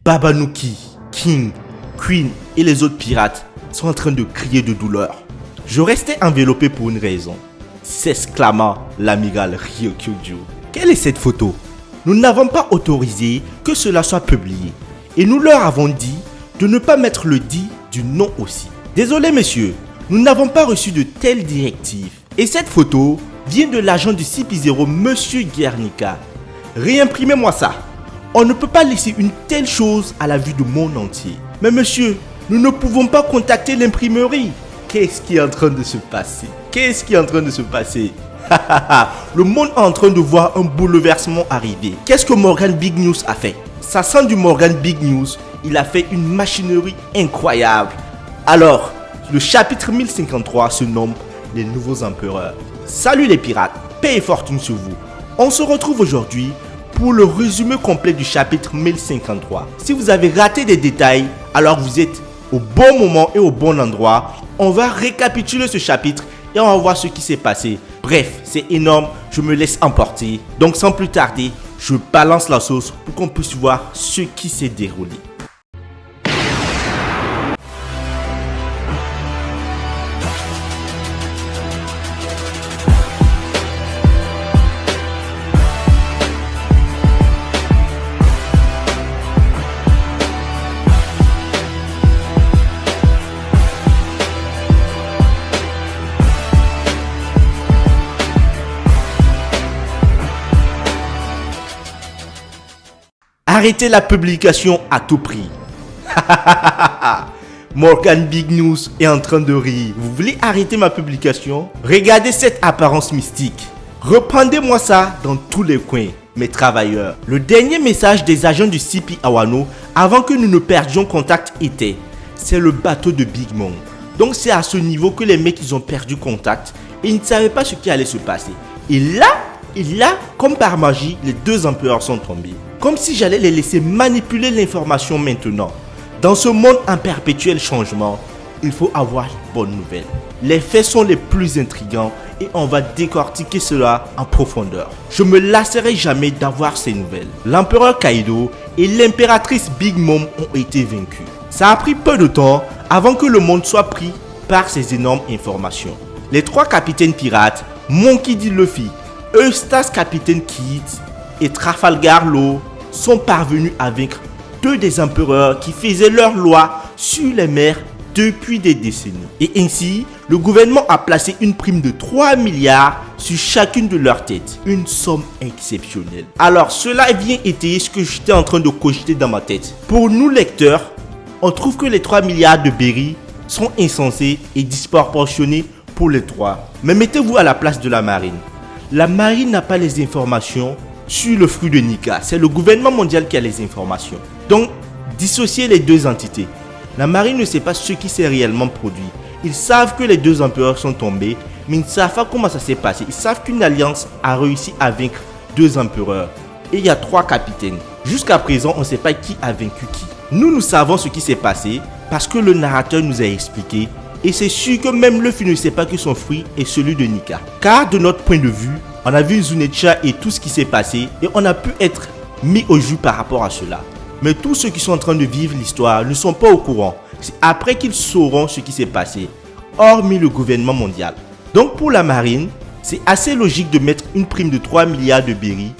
Babanuki, King, Queen et les autres pirates sont en train de crier de douleur. Je restais enveloppé pour une raison, s'exclama l'amiral Ryokugyu. Quelle est cette photo? Nous n'avons pas autorisé que cela soit publié et nous leur avons dit de ne pas mettre le dit du nom aussi. Désolé messieurs, nous n'avons pas reçu de telles directives. Et cette photo vient de l'agent du CP0, Monsieur Guernica. Réimprimez-moi ça. On ne peut pas laisser une telle chose à la vue du monde entier. Mais monsieur, nous ne pouvons pas contacter l'imprimerie. Qu'est-ce qui est en train de se passer? Qu'est-ce qui est en train de se passer? Le monde est en train de voir un bouleversement arriver. Qu'est-ce que Morgan Big News a fait? Ça sent du Morgan Big News. Il a fait une machinerie incroyable. Alors, le chapitre 1053 se nomme les nouveaux empereurs. Salut les pirates, paix et fortune sur vous. On se retrouve aujourd'hui pour le résumé complet du chapitre 1053. Si vous avez raté des détails, alors vous êtes au bon moment et au bon endroit. On va récapituler ce chapitre et on va voir ce qui s'est passé. Bref, c'est énorme, je me laisse emporter. Donc sans plus tarder, je balance la sauce pour qu'on puisse voir ce qui s'est déroulé. Arrêtez la publication à tout prix. Morgan Big News est en train de rire. Vous voulez arrêter ma publication? Regardez cette apparence mystique. Rependez-moi ça dans tous les coins, mes travailleurs. Le dernier message des agents du CP Awano avant que nous ne perdions contact était: c'est le bateau de Big Mom. Donc c'est à ce niveau que les mecs ils ont perdu contact et ils ne savaient pas ce qui allait se passer. Et là, comme par magie, les deux empereurs sont tombés. Comme si j'allais les laisser manipuler l'information maintenant. Dans ce monde en perpétuel changement, il faut avoir les bonnes nouvelles. Les faits sont les plus intrigants et on va décortiquer cela en profondeur. Je me lasserai jamais d'avoir ces nouvelles. L'empereur Kaido et l'impératrice Big Mom ont été vaincus. Ça a pris peu de temps avant que le monde soit pris par ces énormes informations. Les trois capitaines pirates, Monkey D. Luffy, Eustace Capitaine Kidd et Trafalgar Law sont parvenus à vaincre deux des empereurs qui faisaient leur loi sur les mers depuis des décennies. Et ainsi, le gouvernement a placé une prime de 3 milliards sur chacune de leurs têtes. Une somme exceptionnelle. Alors, cela vient étayer ce que j'étais en train de cogiter dans ma tête. Pour nous lecteurs, on trouve que les 3 milliards de berry sont insensés et disproportionnés pour les trois. Mais mettez-vous à la place de la marine. La marine n'a pas les informations sur le fruit de Nika. C'est le gouvernement mondial qui a les informations. Donc, dissociez les deux entités. La marine ne sait pas ce qui s'est réellement produit. Ils savent que les deux empereurs sont tombés, mais ils ne savent pas comment ça s'est passé. Ils savent qu'une alliance a réussi à vaincre deux empereurs. Et il y a trois capitaines. Jusqu'à présent, on ne sait pas qui a vaincu qui. Nous savons ce qui s'est passé parce que le narrateur nous a expliqué. Et c'est sûr que même Luffy ne sait pas que son fruit est celui de Nika. Car de notre point de vue, on a vu Zunecha et tout ce qui s'est passé et on a pu être mis au jus par rapport à cela. Mais tous ceux qui sont en train de vivre l'histoire ne sont pas au courant. C'est après qu'ils sauront ce qui s'est passé, hormis le gouvernement mondial. Donc pour la marine, c'est assez logique de mettre une prime de 3 milliards de berry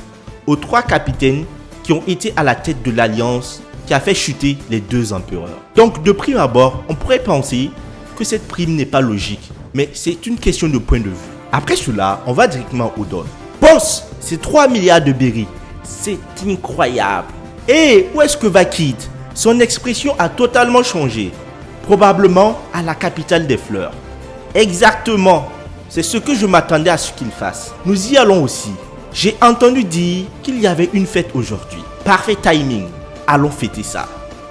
aux trois capitaines qui ont été à la tête de l'alliance qui a fait chuter les deux empereurs. Donc de prime abord, on pourrait penser que cette prime n'est pas logique, mais c'est une question de point de vue. Après cela, on va directement au don. Boss, c'est 3 milliards de berry. C'est incroyable. Et où est-ce que va Kidd? Son expression a totalement changé. Probablement à la capitale des fleurs. Exactement. C'est ce que je m'attendais à ce qu'il fasse. Nous y allons aussi. J'ai entendu dire qu'il y avait une fête aujourd'hui. Parfait timing. Allons fêter ça.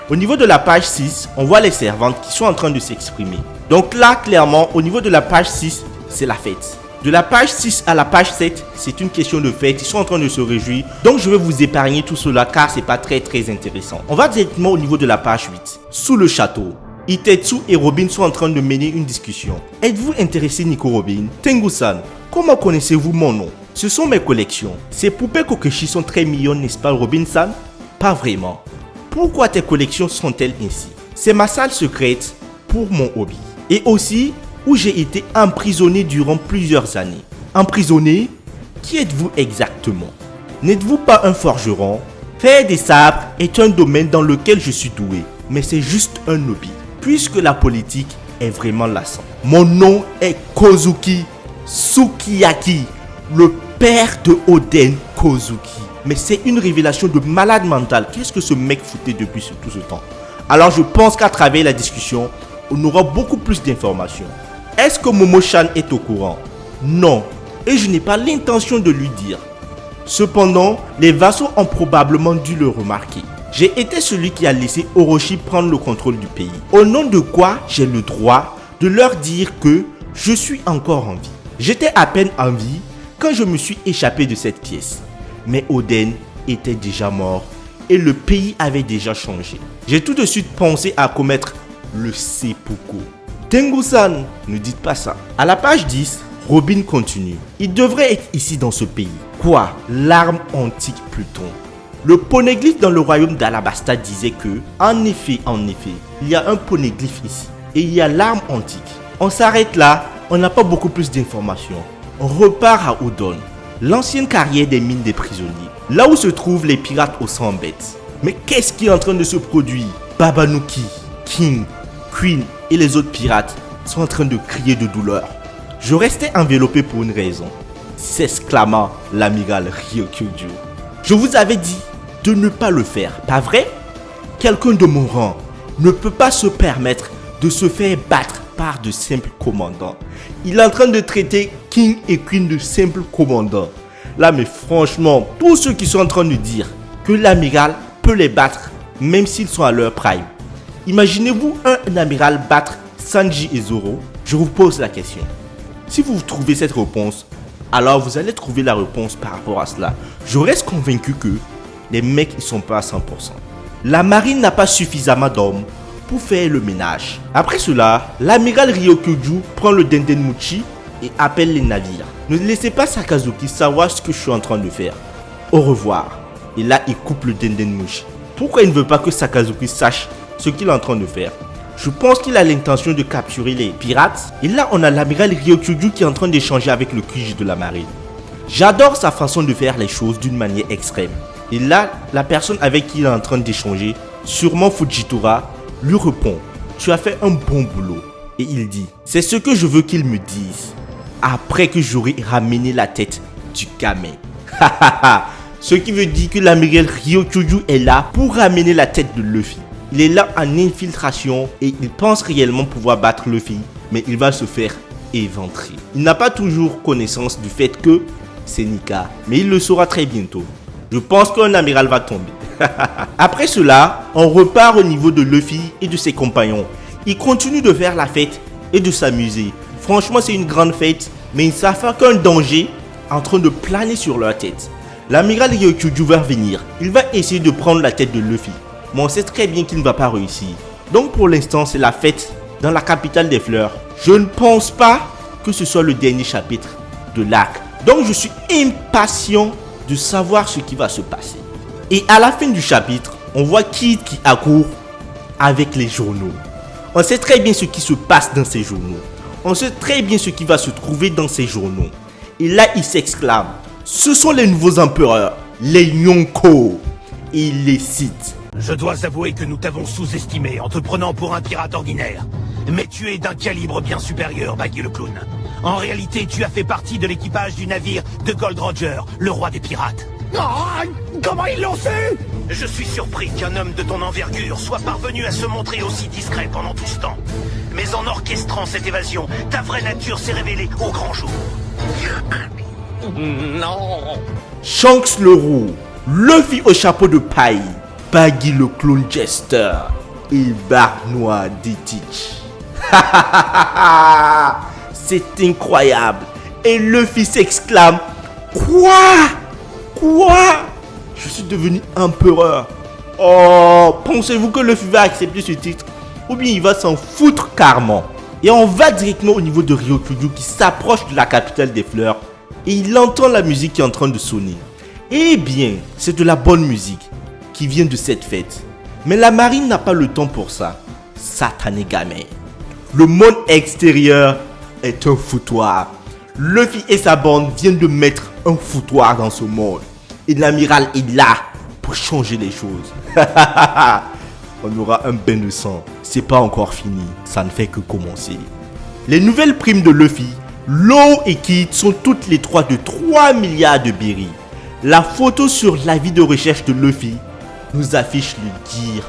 Au niveau de la page 6, on voit les servantes qui sont en train de s'exprimer. Donc là, clairement, au niveau de la page 6, c'est la fête. De la page 6 à la page 7, c'est une question de fête. Ils sont en train de se réjouir. Donc je vais vous épargner tout cela car c'est pas très intéressant. On va directement au niveau de la page 8. Sous le château, Itetsu et Robin sont en train de mener une discussion. Êtes-vous intéressé, Nico Robin? Tengu-san, comment connaissez-vous mon nom? Ce sont mes collections. Ces poupées Kokeshi sont très mignonnes, n'est-ce pas, Robin-san? Pas vraiment. Pourquoi tes collections sont-elles ainsi? C'est ma salle secrète pour mon hobby. Et aussi où j'ai été emprisonné durant plusieurs années. Emprisonné? Qui êtes-vous exactement? N'êtes-vous pas un forgeron? Faire des sabres est un domaine dans lequel je suis doué, mais c'est juste un hobby, puisque la politique est vraiment lassant. Mon nom est Kozuki Sukiyaki, le père de Oden Kozuki. Mais c'est une révélation de malade mental. Qu'est-ce que ce mec foutait depuis tout ce temps? Alors je pense qu'à travers la discussion, on aura beaucoup plus d'informations. Est-ce que Momo-chan est au courant? Non, et je n'ai pas l'intention de lui dire. Cependant, les vassaux ont probablement dû le remarquer. J'ai été celui qui a laissé Orochi prendre le contrôle du pays. Au nom de quoi j'ai le droit de leur dire que je suis encore en vie. J'étais à peine en vie quand je me suis échappé de cette pièce. Mais Oden était déjà mort et le pays avait déjà changé. J'ai tout de suite pensé à commettre le seppuku. Tengu-san, ne dites pas ça. À la page 10, Robin continue. Il devrait être ici dans ce pays. Quoi? L'arme antique Pluton. Le poneglyphe dans le royaume d'Alabasta disait que, en effet, il y a un poneglyphe ici. Et il y a l'arme antique. On s'arrête là, on n'a pas beaucoup plus d'informations. On repart à Udon, l'ancienne carrière des mines des prisonniers. Là où se trouvent les pirates aux 100 bêtes. Mais qu'est-ce qui est en train de se produire? Babanuki, King, Queen et les autres pirates sont en train de crier de douleur. Je restais enveloppé pour une raison, s'exclama l'amiral Ryokugyu. Je vous avais dit de ne pas le faire, pas vrai? Quelqu'un de mon rang ne peut pas se permettre de se faire battre par de simples commandants. Il est en train de traiter King et Queen de simples commandants. Là, mais franchement, tous ceux qui sont en train de dire que l'amiral peut les battre, même s'ils sont à leur prime. Imaginez-vous un amiral battre Sanji et Zoro? Je vous pose la question. Si vous trouvez cette réponse, alors vous allez trouver la réponse par rapport à cela. Je reste convaincu que les mecs ils sont pas à 100%. La marine n'a pas suffisamment d'hommes pour faire le ménage. Après cela, l'amiral Ryokugyu prend le Dendenmuchi et appelle les navires. Ne laissez pas Sakazuki savoir ce que je suis en train de faire. Au revoir. Et là, il coupe le Dendenmuchi. Pourquoi il ne veut pas que Sakazuki sache ce qu'il est en train de faire? Je pense qu'il a l'intention de capturer les pirates. Et là, on a l'amiral Ryokugyu qui est en train d'échanger avec le QG de la marine. J'adore sa façon de faire les choses d'une manière extrême. Et là, la personne avec qui il est en train d'échanger, sûrement Fujitora, lui répond: tu as fait un bon boulot. Et il dit: c'est ce que je veux qu'il me dise après que j'aurai ramené la tête du gamin. Ce qui veut dire que l'amiral Ryokugyu est là pour ramener la tête de Luffy. Il est là en infiltration et il pense réellement pouvoir battre Luffy, mais il va se faire éventrer. Il n'a pas toujours connaissance du fait que c'est Nika, mais il le saura très bientôt. Je pense qu'un amiral va tomber. Après cela, on repart au niveau de Luffy et de ses compagnons. Ils continuent de faire la fête et de s'amuser. Franchement, c'est une grande fête, mais ils savent pas qu'un danger est en train de planer sur leur tête. L'amiral Ryokugyu va venir. Il va essayer de prendre la tête de Luffy. Mais on sait très bien qu'il ne va pas réussir. Donc pour l'instant, c'est la fête dans la capitale des fleurs. Je ne pense pas que ce soit le dernier chapitre de l'arc. Donc je suis impatient de savoir ce qui va se passer. Et à la fin du chapitre, on voit Kid qui accourt avec les journaux. On sait très bien ce qui se passe dans ces journaux. On sait très bien ce qui va se trouver dans ces journaux. Et là, il s'exclame: ce sont les nouveaux empereurs, les Yonko. Et il les cite: je dois avouer que nous t'avons sous-estimé en te prenant pour un pirate ordinaire. Mais tu es d'un calibre bien supérieur, Baggy le clown. En réalité, tu as fait partie de l'équipage du navire de Gold Roger, le roi des pirates. Oh, comment ils l'ont su? Je suis surpris qu'un homme de ton envergure soit parvenu à se montrer aussi discret pendant tout ce temps. Mais en orchestrant cette évasion, ta vraie nature s'est révélée au grand jour. Non. Shanks le roux, Luffy au chapeau de paille, Baggy le clown jester et Barbe Noire d'Itich. C'est incroyable. Et Luffy s'exclame: Quoi? Je suis devenu empereur. Oh, pensez-vous que Luffy va accepter ce titre? Ou bien il va s'en foutre carrément? Et on va directement au niveau de Ryokugyu qui s'approche de la capitale des fleurs. Et il entend la musique qui est en train de sonner. Eh bien, c'est de la bonne musique qui vient de cette fête. Mais la marine n'a pas le temps pour ça. Satané gamin. Le monde extérieur est un foutoir. Luffy et sa bande viennent de mettre un foutoir dans ce monde. Et l'amiral est là pour changer les choses. On aura un bain de sang. C'est pas encore fini. Ça ne fait que commencer. Les nouvelles primes de Luffy, Law et Kid sont toutes les trois de 3 milliards de berries. La photo sur l'avis de recherche de Luffy nous affiche le Gear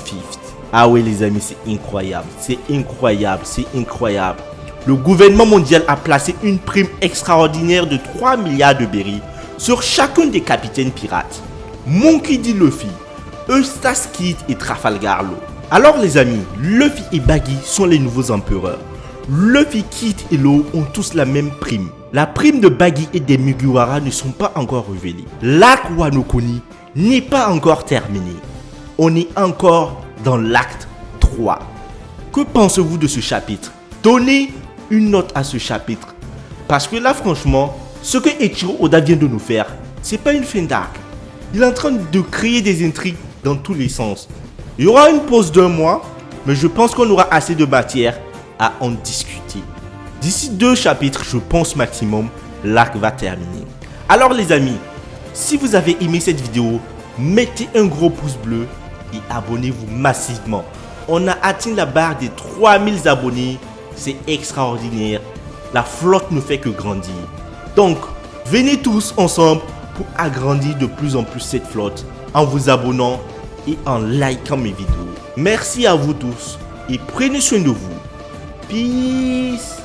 50. Ah ouais les amis, c'est incroyable. C'est incroyable, c'est incroyable. Le gouvernement mondial a placé une prime extraordinaire de 3 milliards de berries sur chacun des capitaines pirates. Monkey D. Luffy, Eustace Kid et Trafalgar Law. Alors les amis, Luffy et Baggy sont les nouveaux empereurs. Luffy, Kid et Law ont tous la même prime. La prime de Baggy et des Mugiwara ne sont pas encore révélées. L'arc Wano Kuni n'est pas encore terminé. On est encore dans l'acte 3. Que pensez-vous de ce chapitre? Donnez une note à ce chapitre. Parce que là franchement, ce que Eiichiro Oda vient de nous faire, c'est pas une fin d'arc. Il est en train de créer des intrigues dans tous les sens. Il y aura une pause d'1 mois, mais je pense qu'on aura assez de matière à en discuter. D'ici 2 chapitres, je pense maximum, l'arc va terminer. Alors les amis, si vous avez aimé cette vidéo, mettez un gros pouce bleu et abonnez-vous massivement. On a atteint la barre des 3000 abonnés, c'est extraordinaire. La flotte ne fait que grandir. Donc, venez tous ensemble pour agrandir de plus en plus cette flotte en vous abonnant et en likant mes vidéos. Merci à vous tous et prenez soin de vous. Peace.